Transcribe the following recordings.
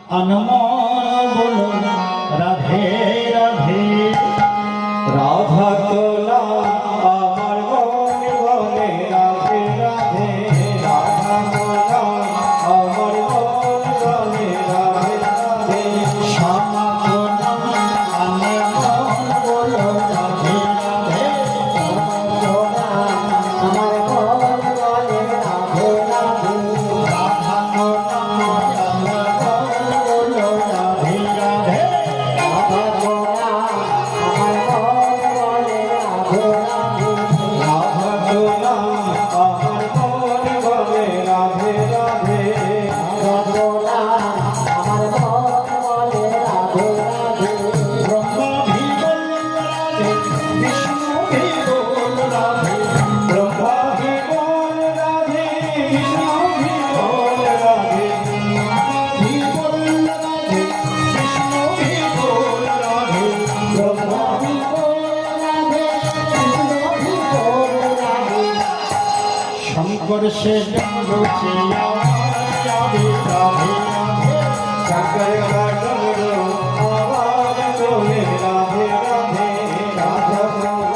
अनमोल बोलो राधे राधे राधा तोला আমার মন বলে রাধে রাধে রাধা তোলা আমার মন বলে রাধে রাধে শ্যামা তোলা আমার মন বলো রাধে রাধে শ্যামা তোলা আমার মন বলে রাধে রাধে রাধা তোলা से रुचिया राधे राधे शंकर का डमरू आवाज बोले राधे राधे राधा राधे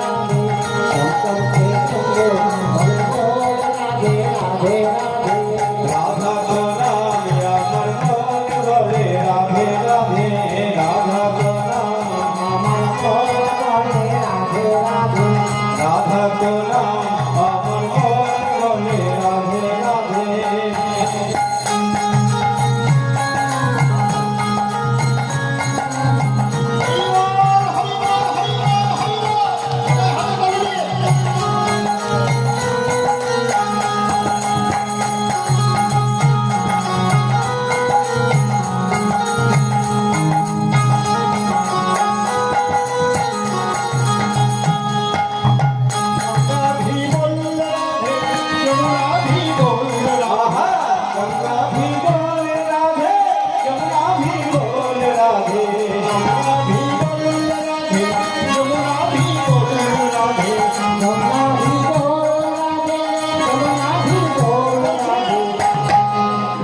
राधे शंकर के डमरू राधे राधे राधा को नाम अमर मोल बोले राधे राधे राधा को नाम अमर मोल बोले राधे राधे राधा को नाम अमर मोल बोले राधे राधे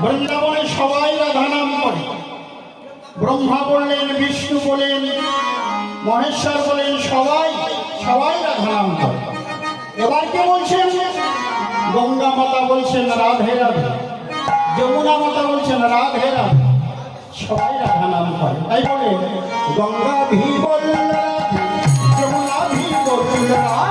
বৃন্দাবনে সবাই রাধা নাম করে। ব্রহ্মা বললেন, বিষ্ণু বলেন, মহেশ্বর বলেন, সবাই রাধা নাম করে। এবার কে বলছেন? গঙ্গা মাতা বলছেন রাধে রাধে, যমুনা মাতা বলছেন রাধে রাধে, সবাই রাধা নাম করে। তাই বলে গঙ্গা ভি বল রাধে, যমুনা ভি বল রাধে।